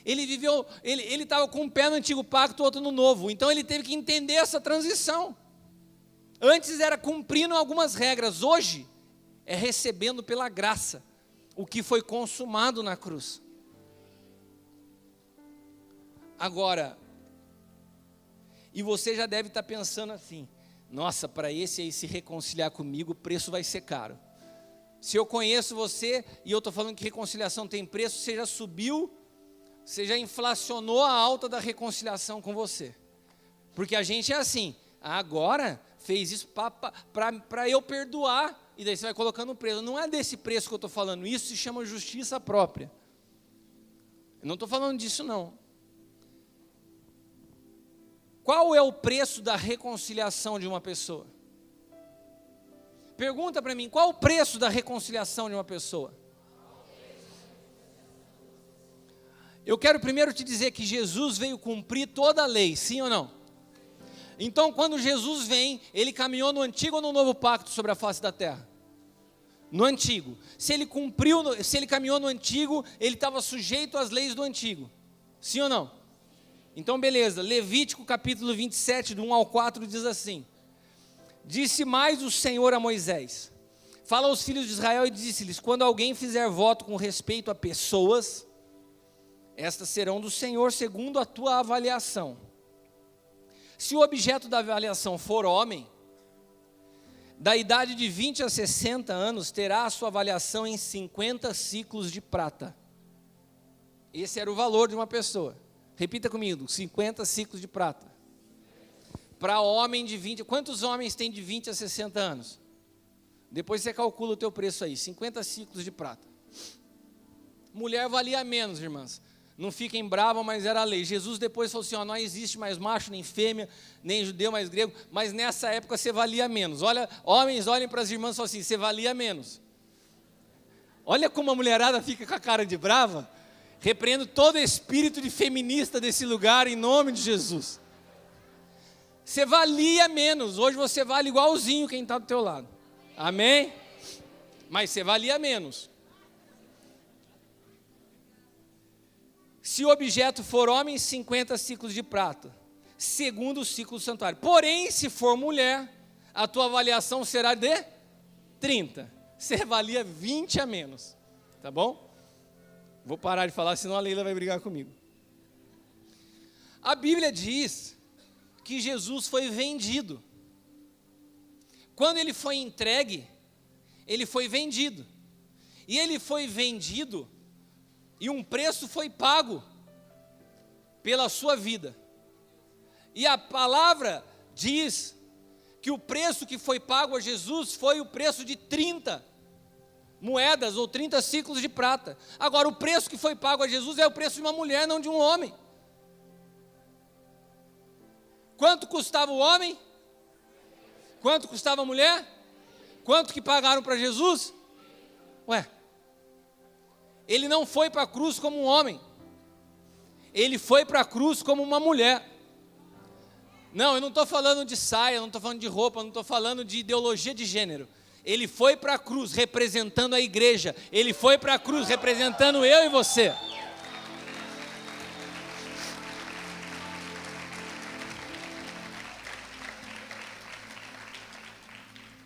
ele estava com um pé no antigo pacto, outro no novo. Então ele teve que entender essa transição. Antes era cumprindo algumas regras, hoje é recebendo pela graça o que foi consumado na cruz. E você já deve estar pensando assim: nossa, para esse aí se reconciliar comigo, o preço vai ser caro. Se eu conheço você e eu estou falando que reconciliação tem preço, você já subiu, você já inflacionou a alta da reconciliação com você. Porque a gente é assim: agora fez isso para eu perdoar, e daí você vai colocando um preço. Não é desse preço que eu estou falando, isso se chama justiça própria. Eu não estou falando disso não. Qual é o preço da reconciliação de uma pessoa? Pergunta para mim, qual o preço da reconciliação de uma pessoa? Eu quero primeiro te dizer que Jesus veio cumprir toda a lei, sim ou não? Então, quando Jesus vem, ele caminhou no antigo ou no novo pacto sobre a face da terra? No antigo. Se ele caminhou no antigo, ele estava sujeito às leis do antigo, sim ou não? Então, beleza, Levítico capítulo 27, do 1 ao 4, diz assim: disse mais o Senhor a Moisés: fala aos filhos de Israel e disse-lhes: quando alguém fizer voto com respeito a pessoas, estas serão do Senhor segundo a tua avaliação. Se o objeto da avaliação for homem, da idade de 20 a 60 anos, terá a sua avaliação em 50 ciclos de prata. Esse era o valor de uma pessoa. Repita comigo: 50 ciclos de prata. Para homem de 20, quantos homens tem de 20 a 60 anos? Depois você calcula o teu preço aí, 50 ciclos de prata. Mulher valia menos, irmãs. Não fiquem bravas, mas era a lei. Jesus depois falou assim: ó, não existe mais macho, nem fêmea, nem judeu, mais grego, mas nessa época você valia menos. Olha, homens, olhem para as irmãs e falem assim: você valia menos. Olha como a mulherada fica com a cara de brava. Repreendo todo espírito de feminista desse lugar em nome de Jesus. Você valia menos, hoje você vale igualzinho quem está do teu lado. Amém? Mas você valia menos. Se o objeto for homem, 50 ciclos de prata, segundo o ciclo do santuário. Porém, se for mulher, a tua avaliação será de 30. Você valia 20 a menos. Tá bom? Vou parar de falar, senão a Leila vai brigar comigo. A Bíblia diz que Jesus foi vendido. Quando ele foi entregue, ele foi vendido. E ele foi vendido e um preço foi pago pela sua vida. E a palavra diz que o preço que foi pago a Jesus foi o preço de 30 moedas ou 30 ciclos de prata. Agora, o preço que foi pago a Jesus é o preço de uma mulher, não de um homem. Quanto custava o homem? Quanto custava a mulher? Quanto que pagaram para Jesus? Ué, ele não foi para a cruz como um homem, ele foi para a cruz como uma mulher. Não, eu não estou falando de saia, não estou falando de roupa, não estou falando de ideologia de gênero. Ele foi para a cruz representando a igreja, ele foi para a cruz representando eu e você.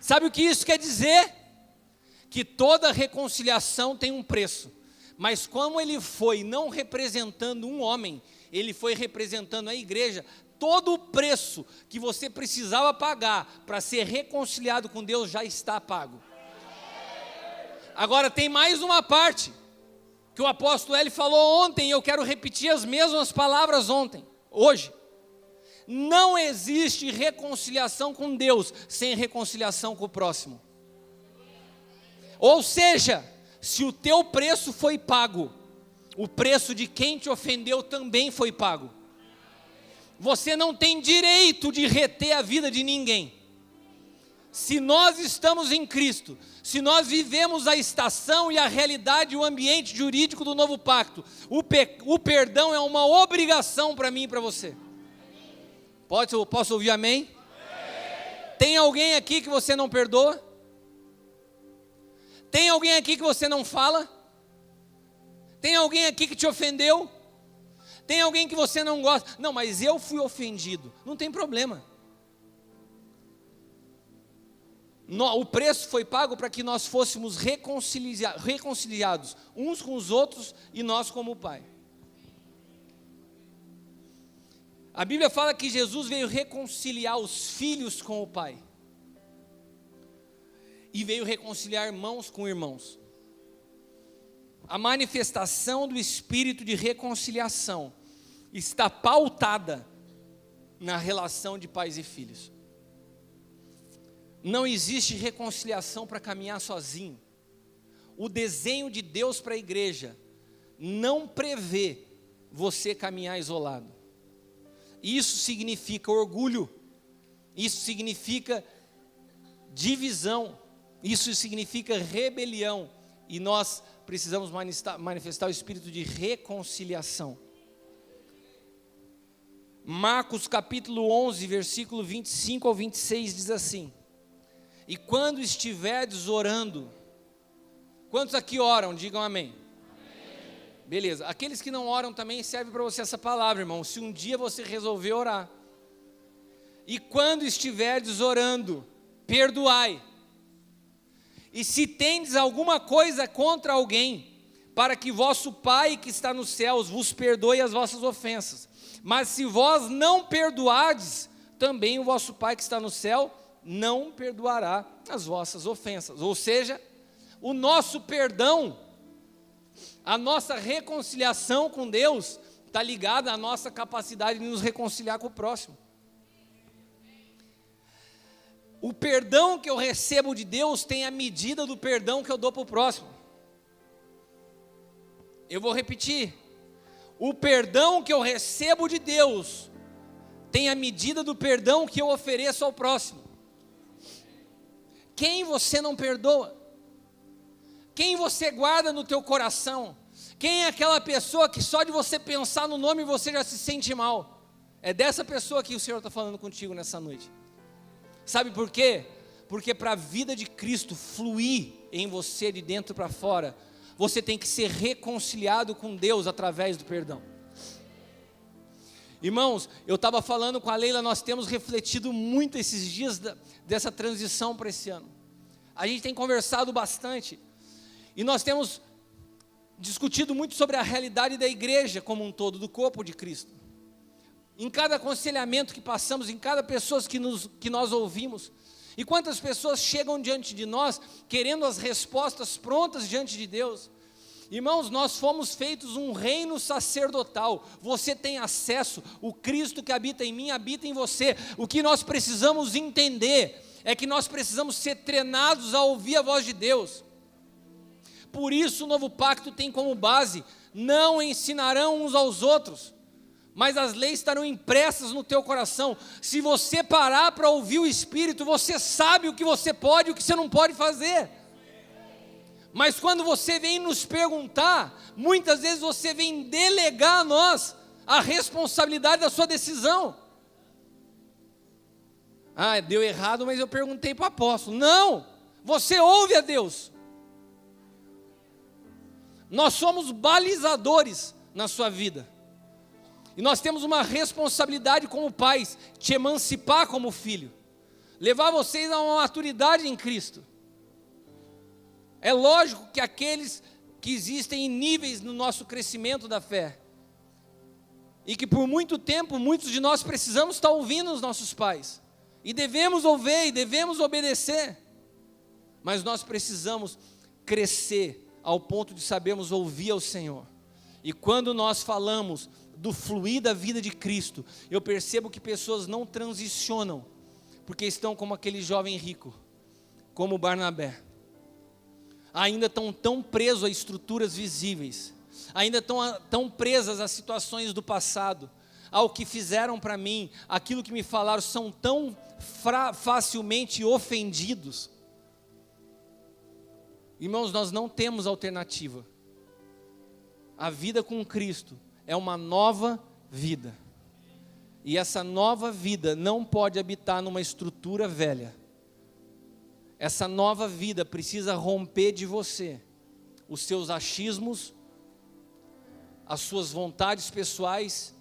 Sabe o que isso quer dizer? Que toda reconciliação tem um preço. Mas como ele foi não representando um homem, ele foi representando a igreja, todo o preço que você precisava pagar para ser reconciliado com Deus já está pago. Agora tem mais uma parte, que o apóstolo Eli falou ontem, e eu quero repetir as mesmas palavras hoje. Não existe reconciliação com Deus sem reconciliação com o próximo. Ou seja, se o teu preço foi pago, o preço de quem te ofendeu também foi pago. Você não tem direito de reter a vida de ninguém. Se nós estamos em Cristo, se nós vivemos a estação e a realidade e o ambiente jurídico do novo pacto, o perdão é uma obrigação para mim e para você. Posso ouvir amém? Tem alguém aqui que você não perdoa? Tem alguém aqui que você não fala? Tem alguém aqui que te ofendeu? Tem alguém que você não gosta? Não, mas eu fui ofendido. Não tem problema. O preço foi pago para que nós fôssemos reconciliados uns com os outros e nós como o Pai. A Bíblia fala que Jesus veio reconciliar os filhos com o Pai. E veio reconciliar irmãos com irmãos. A manifestação do espírito de reconciliação está pautada na relação de pais e filhos. Não existe reconciliação para caminhar sozinho. O desenho de Deus para a igreja não prevê você caminhar isolado. Isso significa orgulho, isso significa divisão, isso significa rebelião, e nós precisamos manifestar o espírito de reconciliação. Marcos capítulo 11, versículo 25 ao 26 diz assim: e quando estiverdes orando, quantos aqui oram? Digam amém. Beleza, aqueles que não oram também serve para você essa palavra, irmão, se um dia você resolver orar. E quando estiverdes orando, perdoai. E se tendes alguma coisa contra alguém, para que vosso Pai que está nos céus vos perdoe as vossas ofensas. Mas se vós não perdoardes, também o vosso Pai que está no céu não perdoará as vossas ofensas. Ou seja, o nosso perdão, a nossa reconciliação com Deus está ligada à nossa capacidade de nos reconciliar com o próximo. O perdão que eu recebo de Deus tem a medida do perdão que eu dou para o próximo. Eu vou repetir. O perdão que eu recebo de Deus tem a medida do perdão que eu ofereço ao próximo. Quem você não perdoa? Quem você guarda no teu coração? Quem é aquela pessoa que só de você pensar no nome você já se sente mal? É dessa pessoa que o Senhor está falando contigo nessa noite. Sabe por quê? Porque para a vida de Cristo fluir em você de dentro para fora, você tem que ser reconciliado com Deus através do perdão. Irmãos, eu estava falando com a Leila, nós temos refletido muito esses dias dessa transição para esse ano. A gente tem conversado bastante. E nós temos discutido muito sobre a realidade da igreja como um todo, do corpo de Cristo. Em cada aconselhamento que passamos, em cada pessoa que nós ouvimos, e quantas pessoas chegam diante de nós, querendo as respostas prontas diante de Deus. Irmãos, nós fomos feitos um reino sacerdotal, você tem acesso, o Cristo que habita em mim, habita em você. O que nós precisamos entender, é que nós precisamos ser treinados a ouvir a voz de Deus. Por isso o novo pacto tem como base, não ensinarão uns aos outros, mas as leis estarão impressas no teu coração. Se você parar para ouvir o Espírito, você sabe o que você pode e o que você não pode fazer. Mas quando você vem nos perguntar, muitas vezes você vem delegar a nós a responsabilidade da sua decisão. Ah, deu errado, mas eu perguntei para o apóstolo. Não, você ouve a Deus. Nós somos balizadores na sua vida. E nós temos uma responsabilidade como pais, te emancipar como filho, levar vocês a uma maturidade em Cristo. É lógico que aqueles que existem em níveis no nosso crescimento da fé, e que por muito tempo, muitos de nós precisamos estar ouvindo os nossos pais, e devemos ouvir, e devemos obedecer, mas nós precisamos crescer ao ponto de sabermos ouvir ao Senhor. E quando nós falamos do fluir da vida de Cristo, eu percebo que pessoas não transicionam, porque estão como aquele jovem rico, como Barnabé, ainda estão tão presos a estruturas visíveis, ainda estão tão presas a situações do passado, ao que fizeram para mim, aquilo que me falaram, são tão facilmente ofendidos. Irmãos, nós não temos alternativa. A vida com Cristo é uma nova vida. E essa nova vida não pode habitar numa estrutura velha. Essa nova vida precisa romper de você os seus achismos, as suas vontades pessoais,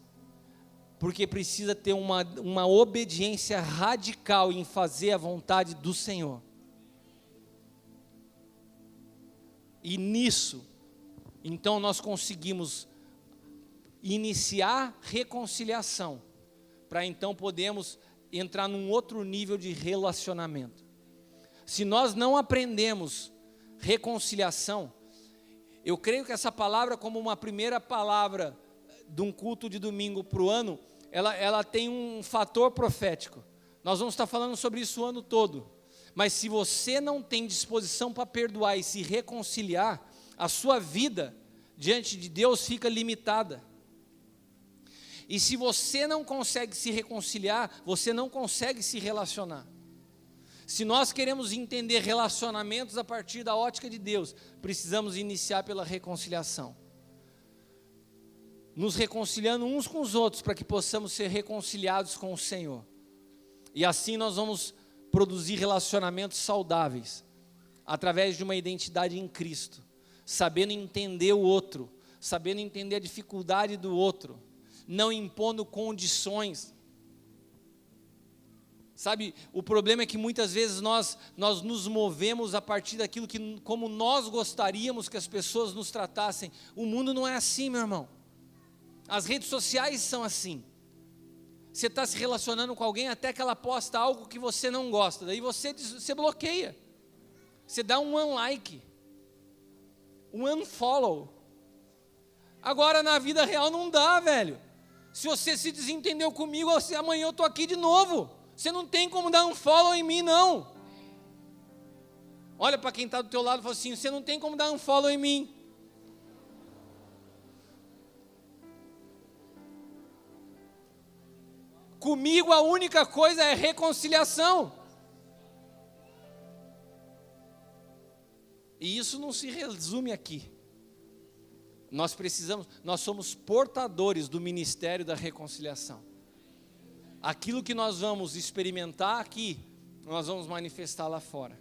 porque precisa ter uma obediência radical em fazer a vontade do Senhor. E nisso, então nós conseguimos iniciar reconciliação, para então podermos entrar num outro nível de relacionamento. Se nós não aprendemos reconciliação, eu creio que essa palavra, como uma primeira palavra de um culto de domingo para o ano, ela tem um fator profético. Nós vamos estar falando sobre isso o ano todo. Mas se você não tem disposição para perdoar e se reconciliar, a sua vida diante de Deus fica limitada. E se você não consegue se reconciliar, você não consegue se relacionar. Se nós queremos entender relacionamentos a partir da ótica de Deus, precisamos iniciar pela reconciliação. Nos reconciliando uns com os outros, para que possamos ser reconciliados com o Senhor. E assim nós vamos produzir relacionamentos saudáveis, através de uma identidade em Cristo, sabendo entender o outro, sabendo entender a dificuldade do outro, não impondo condições. Sabe, o problema é que muitas vezes nós nos movemos a partir daquilo que, como nós gostaríamos que as pessoas nos tratassem. O mundo não é assim, meu irmão. As redes sociais são assim. Você está se relacionando com alguém até que ela posta algo que você não gosta. Daí você bloqueia. Você dá um unlike. Um unfollow. Agora na vida real não dá, velho. Se você se desentendeu comigo, amanhã eu estou aqui de novo. Você não tem como dar um follow em mim, não. Olha para quem está do teu lado e fala assim, você não tem como dar um follow em mim. Comigo a única coisa é reconciliação. E isso não se resume aqui. Nós somos portadores do ministério da reconciliação. Aquilo que nós vamos experimentar aqui, nós vamos manifestar lá fora.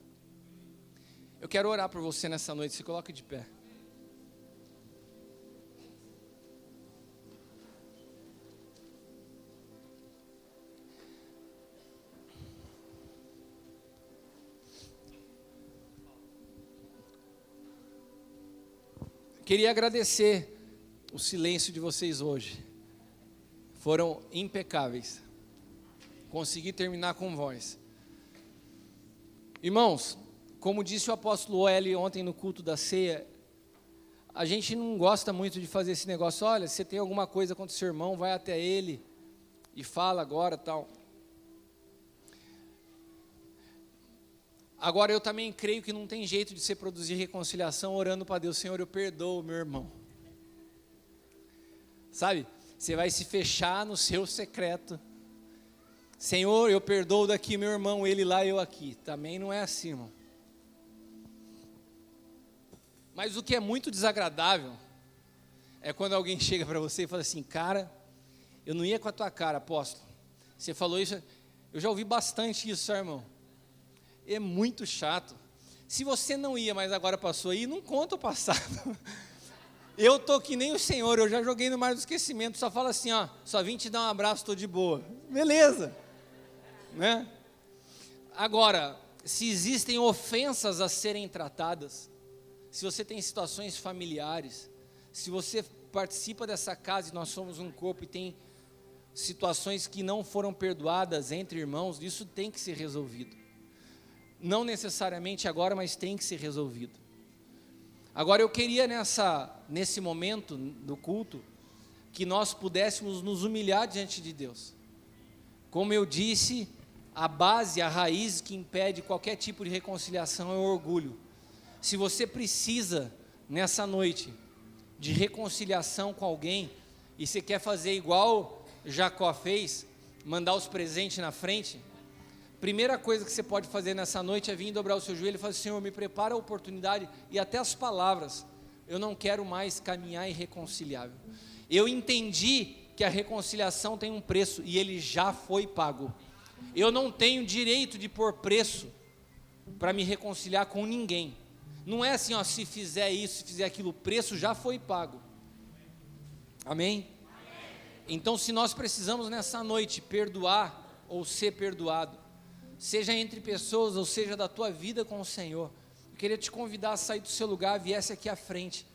Eu quero orar por você nessa noite, se coloque de pé. Queria agradecer o silêncio de vocês hoje. Foram impecáveis. Consegui terminar com voz. Irmãos, como disse o apóstolo O.L. ontem no culto da ceia, a gente não gosta muito de fazer esse negócio, olha, se você tem alguma coisa contra o seu irmão, vai até ele e fala agora, tal. Agora eu também creio que não tem jeito de você produzir reconciliação orando para Deus, Senhor, eu perdoo meu irmão. Sabe, você vai se fechar no seu secreto. Senhor, eu perdoo daqui meu irmão, ele lá, eu aqui. Também não é assim, irmão. Mas o que é muito desagradável é quando alguém chega para você e fala assim, cara, eu não ia com a tua cara, apóstolo. Você falou isso, eu já ouvi bastante isso, irmão. É muito chato. Se você não ia, mas agora passou aí, não conta o passado. Eu estou que nem o Senhor, eu já joguei no mar do esquecimento, só fala assim, ó, só vim te dar um abraço, estou de boa. Beleza. Né? Agora, se existem ofensas a serem tratadas, se você tem situações familiares, se você participa dessa casa e nós somos um corpo e tem situações que não foram perdoadas entre irmãos, isso tem que ser resolvido. Não necessariamente agora, mas tem que ser resolvido. Agora eu queria nesse momento do culto, que nós pudéssemos nos humilhar diante de Deus. Como eu disse, a base, a raiz que impede qualquer tipo de reconciliação é o orgulho. Se você precisa, nessa noite, de reconciliação com alguém, e você quer fazer igual Jacó fez, mandar os presentes na frente, primeira coisa que você pode fazer nessa noite é vir dobrar o seu joelho e falar, Senhor, me prepara a oportunidade e até as palavras, eu não quero mais caminhar irreconciliável. Eu entendi que a reconciliação tem um preço e ele já foi pago. Eu não tenho direito de pôr preço para me reconciliar com ninguém. Não é assim, ó, se fizer isso, se fizer aquilo, o preço já foi pago. Amém? Então, se nós precisamos nessa noite perdoar ou ser perdoado, seja entre pessoas ou seja da tua vida com o Senhor, eu queria te convidar a sair do seu lugar, viesse aqui à frente.